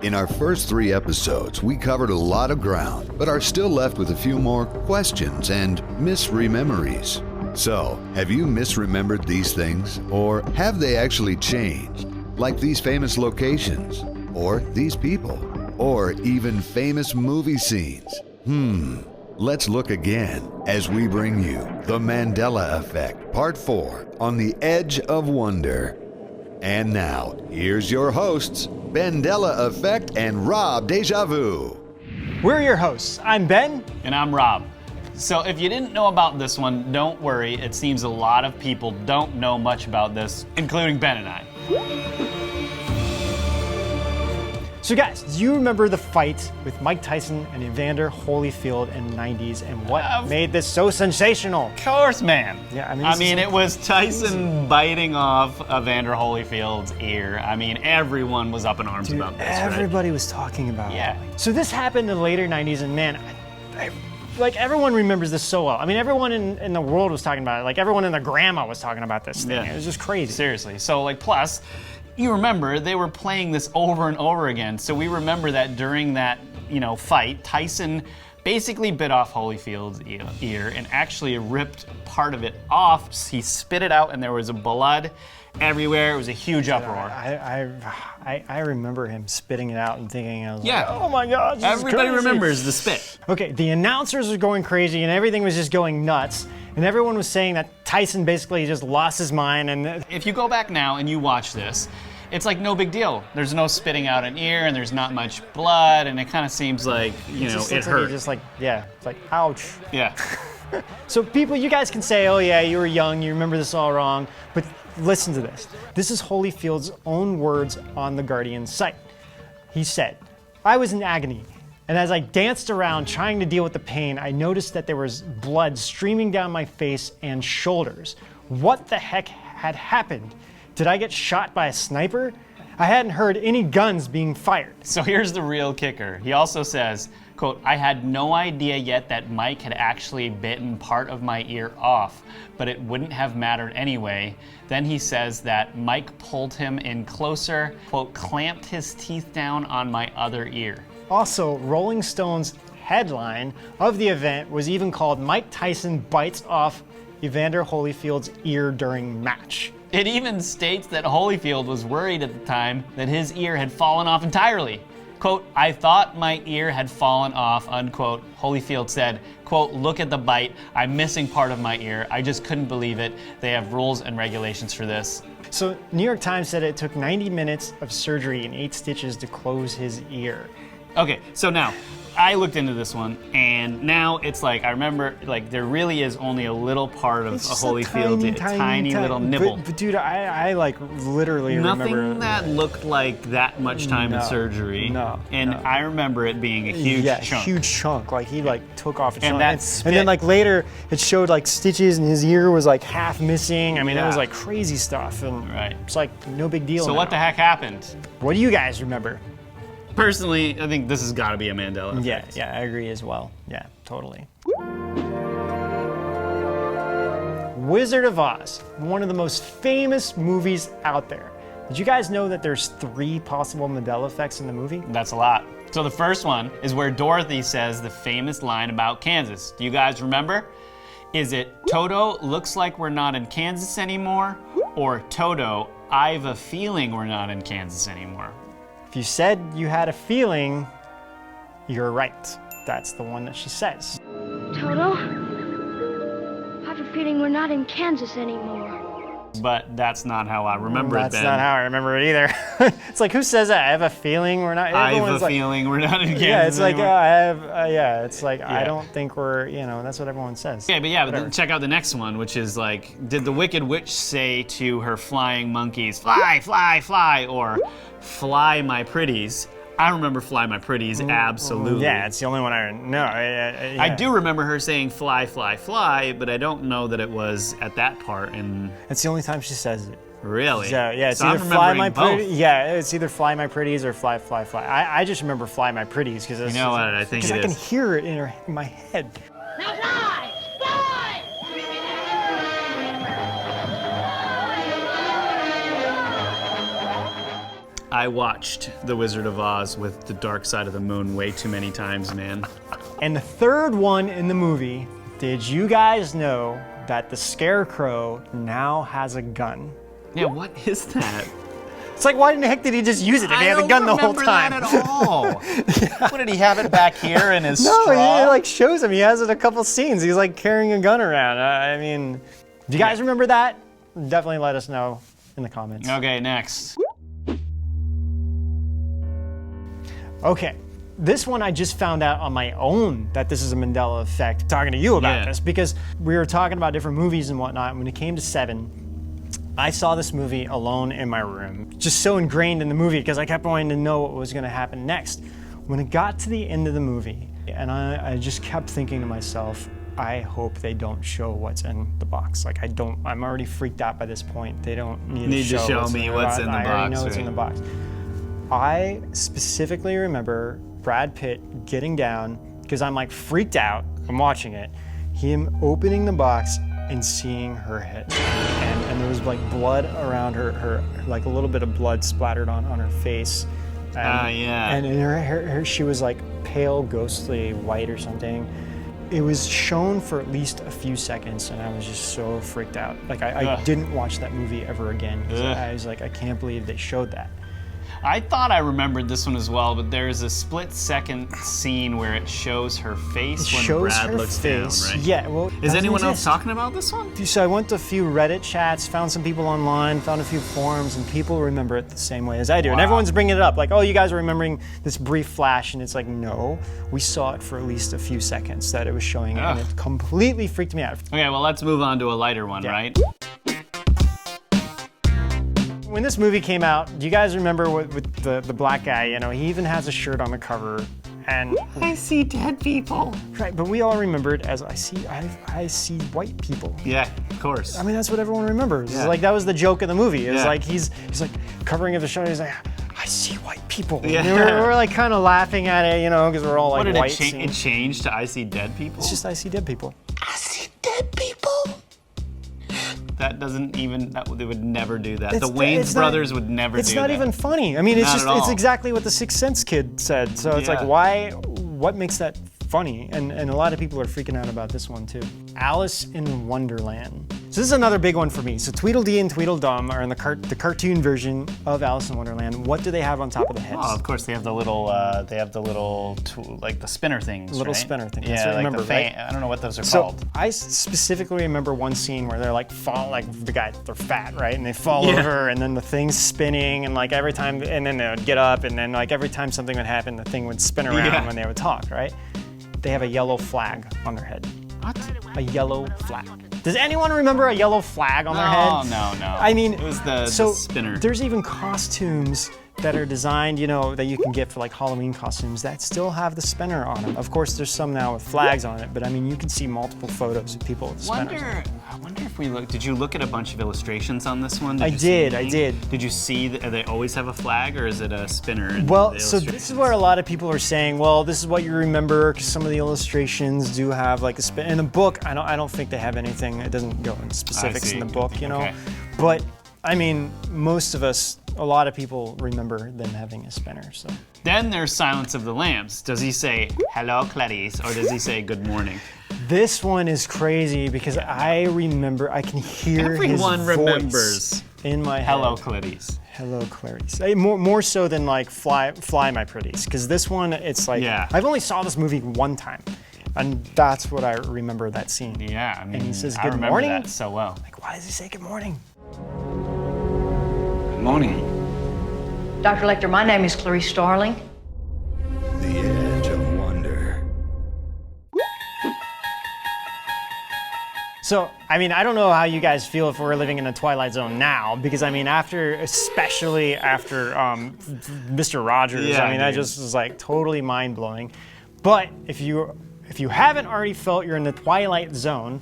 In our first 3 episodes, we covered a lot of ground, but are still left with a few more questions and misrememories. So, have you misremembered these things? Or have they actually changed? Like these famous locations? Or these people? Or even famous movie scenes? Let's look again as we bring you The Mandela Effect, Part 4, On the Edge of Wonder. And now, here's your hosts, Mandela Effect and Rob Deja Vu. We're your hosts. I'm Ben. And I'm Rob. So if you didn't know about this one, don't worry. It seems a lot of people don't know much about this, including Ben and I. So guys, do you remember the fight with Mike Tyson and Evander Holyfield in the 90s and what made this so sensational? Of course, man. Yeah, I mean, it was Tyson biting off Evander Holyfield's ear. I mean, everyone was up in arms about this, everybody was talking about it. Yeah. So this happened in the later 90s, and man, like everyone remembers this so well. I mean, everyone in the world was talking about it. Like everyone in their grandma was talking about this thing. Yeah. It was just crazy. Seriously. So like, plus, you remember they were playing this over and over again. So we remember that during that, fight, Tyson basically bit off Holyfield's ear and actually ripped part of it off. He spit it out and there was blood everywhere. It was a huge uproar. I remember him spitting it out and thinking, I was Yeah. like, oh my God, this Everybody is crazy. remembers the spit. Okay, the announcers were going crazy and everything was just going nuts. And everyone was saying that Tyson basically just lost his mind. And If you go back now and you watch this, it's like no big deal. There's no spitting out an ear and there's not much blood and it kind of seems like, it hurt. It's like, ouch. Yeah. So people, you guys can say, oh yeah, you were young, you remember this all wrong, but listen to this. This is Holyfield's own words on the Guardian site. He said, I was in agony, and as I danced around trying to deal with the pain, I noticed that there was blood streaming down my face and shoulders. What the heck had happened? Did I get shot by a sniper? I hadn't heard any guns being fired. So here's the real kicker. He also says, quote, I had no idea yet that Mike had actually bitten part of my ear off, but it wouldn't have mattered anyway. Then he says that Mike pulled him in closer, quote, clamped his teeth down on my other ear. Also, Rolling Stone's headline of the event was even called Mike Tyson bites off Evander Holyfield's ear during match. It even states that Holyfield was worried at the time that his ear had fallen off entirely. Quote, I thought my ear had fallen off, unquote. Holyfield said, quote, look at the bite. I'm missing part of my ear. I just couldn't believe it. They have rules and regulations for this. So New York Times said it took 90 minutes of surgery and 8 stitches to close his ear. Okay, so now, I looked into this one, and now it's like, I remember, like, there really is only a little part of a Holyfield, tiny little nibble. But dude, I like literally remember. Nothing that looked like that much time in surgery. No. And I remember it being a huge chunk. Huge chunk. Like he took off a chunk. And then like later it showed like stitches and his ear was like half missing. I mean, it was Yeah. like crazy stuff. And Right. it's like no big deal. So now. what the heck happened? What do you guys remember? Personally, I think this has got to be a Mandela Effect. Yeah, I agree as well. Yeah, totally. Wizard of Oz, one of the most famous movies out there. Did you guys know that there's 3 possible Mandela effects in the movie? That's a lot. So the first one is where Dorothy says the famous line about Kansas. Do you guys remember? Is it Toto, looks like we're not in Kansas anymore? Or Toto, I've a feeling we're not in Kansas anymore? If you said you had a feeling, you're right. That's the one that she says. Toto, I have a feeling we're not in Kansas anymore. But that's not how I remember it, That's Ben. not how I remember it either. It's like, who says that? I have a feeling we're not. I have everyone's a like, feeling we're not in Kansas yeah, it's like, anymore. I have, it's like, I Yeah. don't think we're, that's what everyone says. Yeah, but Whatever. check out the next one, which is like, did the Wicked Witch say to her flying monkeys, fly, fly, fly, or fly my pretties? I remember fly my pretties, absolutely. Yeah, it's the only one I know. Yeah. I do remember her saying fly, fly, fly, but I don't know that it was at that part. And It's the only time she says it. really, So yeah, it's so either I'm fly remembering my both. pretty. Yeah, it's either fly my pretties or fly, fly, fly. I just remember fly my pretties because You know what? I think it I can is. hear it in my head. Now fly! Fly! I watched The Wizard of Oz with The Dark Side of the Moon way too many times, man. And the third one in the movie, did you guys know that the Scarecrow now has a gun? Yeah, what is that? It's like, why in the heck did he just use it if he had the gun the whole time? I don't remember that at all. What, did he have it back here in his straw? No, he like shows him. He has it a couple scenes. He's like carrying a gun around. I mean, do you guys remember that? Definitely let us know in the comments. Okay, next. Okay, this one I just found out on my own that this is a Mandela Effect, talking to you about this, because we were talking about different movies and whatnot. When it came to Seven, I saw this movie alone in my room, just so ingrained in the movie because I kept wanting to know what was going to happen next. When it got to the end of the movie, and I just kept thinking to myself, I hope they don't show what's in the box. Like, I'm already freaked out by this point. They don't need to show me what's in the box. I already know what's in the box. I specifically remember Brad Pitt getting down, because I'm like freaked out, I'm watching it, him opening the box and seeing her head. And there was like blood around her, like a little bit of blood splattered on her face. And in her hair, she was like pale, ghostly white or something. It was shown for at least a few seconds, and I was just so freaked out. Like, I didn't watch that movie ever again. I was like, I can't believe they showed that. I thought I remembered this one as well, but there's a split-second scene where it shows her face when Brad looks down, right? Yeah, well, is anyone else talking about this one? So I went to a few Reddit chats, found some people online, found a few forums, and people remember it the same way as I do. Wow. And everyone's bringing it up, like, oh, you guys are remembering this brief flash, and it's like, no, we saw it for at least a few seconds that it was showing, and it completely freaked me out. Okay, well, let's move on to a lighter one, right? When this movie came out, do you guys remember with the black guy, you know, he even has a shirt on the cover, and I see dead people. Right, but we all remember it as I see white people. Yeah, of course. I mean, that's what everyone remembers. Yeah. It's like, that was the joke of the movie. It's like he's like covering up the shirt, he's like, I see white people. Yeah. We're like kind of laughing at it, you know, because we're all like white. What did it change to I see dead people? It's just I see dead people. I see dead people. That doesn't even, they would never do that. The Wayans brothers would never do that. It's not even funny. I mean, it's exactly what the Sixth Sense kid said. So it's like, what makes that funny? And a lot of people are freaking out about this one too. Alice in Wonderland. So this is another big one for me. So Tweedledee and Tweedledum are in the cartoon version of Alice in Wonderland. What do they have on top of the heads? Oh, of course they have the little, like the spinner things, Little spinner things. Yeah, like remember, right? I don't know what those are called. I specifically remember one scene where they're like they're fat, right? And they fall over, and then the thing's spinning, and like every time, and then they would get up, and then like every time something would happen, the thing would spin around when they would talk, right? They have a yellow flag on their head. What? A yellow flag. Does anyone remember a yellow flag on their head? Oh, no. I mean, it was the spinner. There's even costumes that are designed, you know, that you can get for like Halloween costumes that still have the spinner on them. Of course, there's some now with flags on it, but I mean, you can see multiple photos of people with spinners. I wonder if did you look at a bunch of illustrations on this one? I did. Did you see that they always have a flag, or is it a spinner? Well, so this is where a lot of people are saying, well, this is what you remember, because some of the illustrations do have like a spin. In the book, I don't think they have anything. It doesn't go into specifics in the book, you know. Okay. But I mean, most of us, a lot of people remember them having a spinner. So then there's Silence of the Lambs. Does he say hello, Clarice, or does he say good morning? This one is crazy because I remember, I can hear everyone his remembers voice in my head. Hello, Clarice. Hello, Clarice. More so than like Fly My Pretties, because this one, it's like, I've only saw this movie one time, and that's what I remember that scene. Yeah, I mean, and he says, I good remember morning. That so well. Like, why does he say good morning? Good morning. Dr. Lecter, my name is Clarice Starling. The Edge of Wonder. So, I mean, I don't know how you guys feel if we're living in the Twilight Zone now, because I mean, especially after Mr. Rogers, I mean, that just was like totally mind-blowing. But if you haven't already felt you're in the Twilight Zone,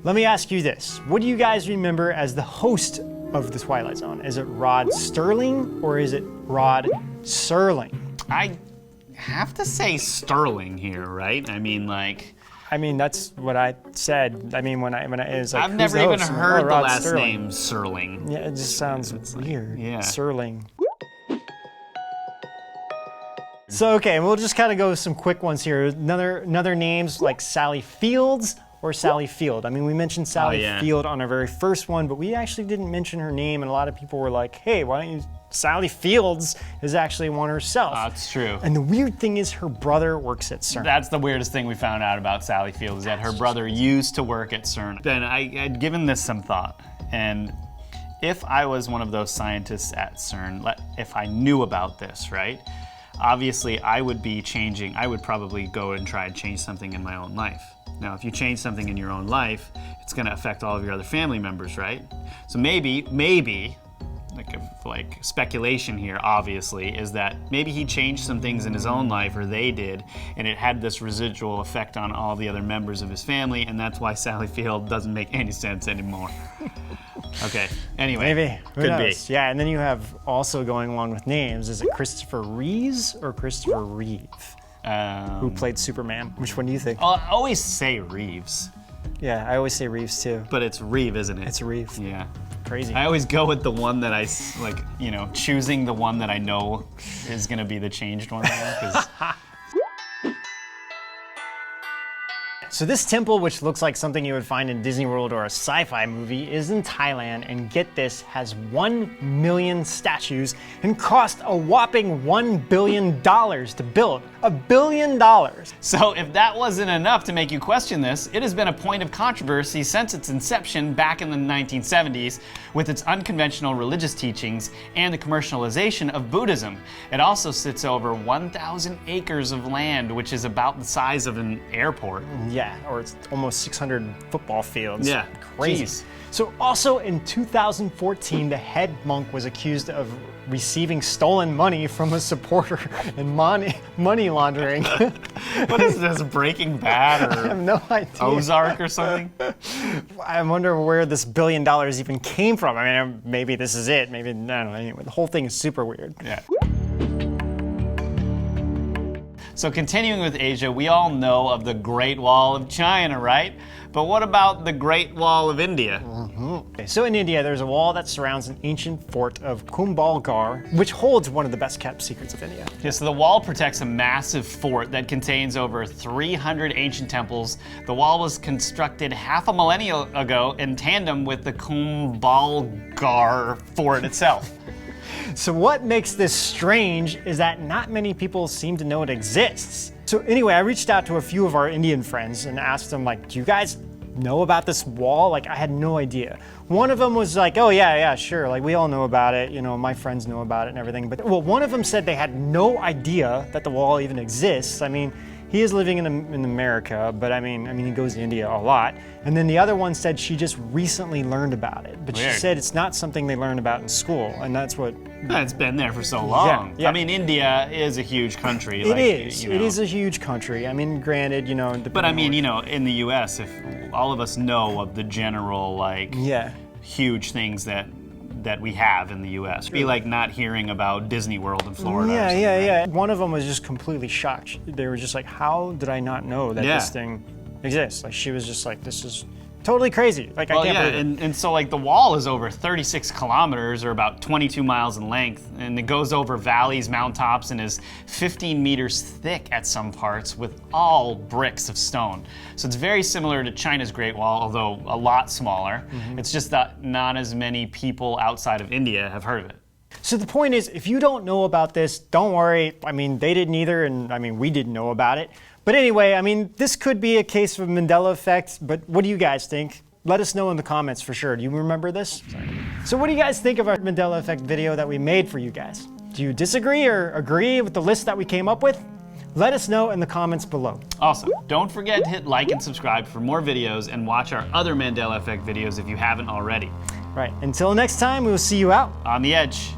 let me ask you this. What do you guys remember as the host of the Twilight Zone? Is it Rod Serling or is it Rod Serling? I have to say Sterling here, right? I mean, like... I mean, that's what I said. I mean, when it was like, I've never even heard the Rod last Serling. name Serling. Yeah, it just sounds weird. Yeah. Serling. So okay, we'll just kind of go with some quick ones here. Another names like Sally Fields or Sally Field. I mean, we mentioned Sally Field on our very first one, but we actually didn't mention her name, and a lot of people were like, hey, why don't you, Sally Fields is actually one herself. That's true. And the weird thing is her brother works at CERN. That's the weirdest thing we found out about Sally Field, is that her brother used to work at CERN. Then I'd given this some thought, and if I was one of those scientists at CERN, if I knew about this, right? Obviously, I would probably go and try and change something in my own life. Now, if you change something in your own life, it's gonna affect all of your other family members, right? So maybe, like speculation here, obviously, is that maybe he changed some things in his own life, or they did, and it had this residual effect on all the other members of his family, and that's why Sally Field doesn't make any sense anymore. Okay, anyway. Maybe, who could knows? be. Yeah, and then you have also going along with names, is it Christopher Reeves or Christopher Reeve? Who played Superman? Which one do you think? I always say Reeves, Yeah, I always say Reeves too. but it's Reeve, isn't it? It's Reeve. Yeah. Crazy. I always go with the one that choosing the one that I know is gonna be the changed one. 'Cause So this temple, which looks like something you would find in Disney World or a sci-fi movie, is in Thailand, and get this, has 1 million statues and cost a whopping $1 billion to build. $1 billion. So if that wasn't enough to make you question this, it has been a point of controversy since its inception back in the 1970s with its unconventional religious teachings and the commercialization of Buddhism. It also sits over 1,000 acres of land, which is about the size of an airport. Yeah, or it's almost 600 football fields. Yeah, Crazy. jeez. So also in 2014, the head monk was accused of receiving stolen money from a supporter and money laundering. What is this, Breaking Bad I have or no idea. Ozark or something? I wonder where this $1 billion even came from. I mean, maybe this is it. Maybe, I don't know. Anyway, the whole thing is super weird. Yeah. So continuing with Asia, we all know of the Great Wall of China, right? But what about the Great Wall of India? Okay, so in India, there's a wall that surrounds an ancient fort of KUMBHALGRAH, which holds one of the best kept secrets of India. Yeah, so the wall protects a massive fort that contains over 300 ancient temples. The wall was constructed half a millennia ago in tandem with the KUMBHALGRAH fort itself. So what makes this strange is that not many people seem to know it exists. So anyway, I reached out to a few of our Indian friends and asked them, like, do you guys know about this wall? Like, I had no idea. One of them was like, oh yeah, sure, like we all know about it, you know, my friends know about it and everything. But well, one of them said they had no idea that the wall even exists. I mean, he is living in America, but I mean, he goes to India a lot. And then the other one said she just recently learned about it, but Weird. she said it's not something they learned about in school, and that's what. It's been there for so long. Yeah. I mean, India is a huge country. It is. It is a huge country. I mean, granted, you know. But I mean, you know, in the U.S., if all of us know of the general, like, huge things that we have in the U.S. It'd be like not hearing about Disney World in Florida. Yeah. One of them was just completely shocked. They were just like, how did I not know that this thing exists? Like, she was just like, this is totally crazy. Like, I can't believe it. And so like the wall is over 36 kilometers, or about 22 miles in length, and it goes over valleys, mountaintops, and is 15 meters thick at some parts, with all bricks of stone. So it's very similar to China's Great Wall, although a lot smaller. It's just that not as many people outside of India have heard of it. So the point is, if you don't know about this, don't worry. I mean, they didn't either, and I mean, we didn't know about it. But anyway, I mean, this could be a case of Mandela Effect, but what do you guys think? Let us know in the comments for sure. Do you remember this? So what do you guys think of our Mandela Effect video that we made for you guys? Do you disagree or agree with the list that we came up with? Let us know in the comments below. Also, don't forget to hit like and subscribe for more videos, and watch our other Mandela Effect videos if you haven't already. Right, until next time, we will see you out On the edge.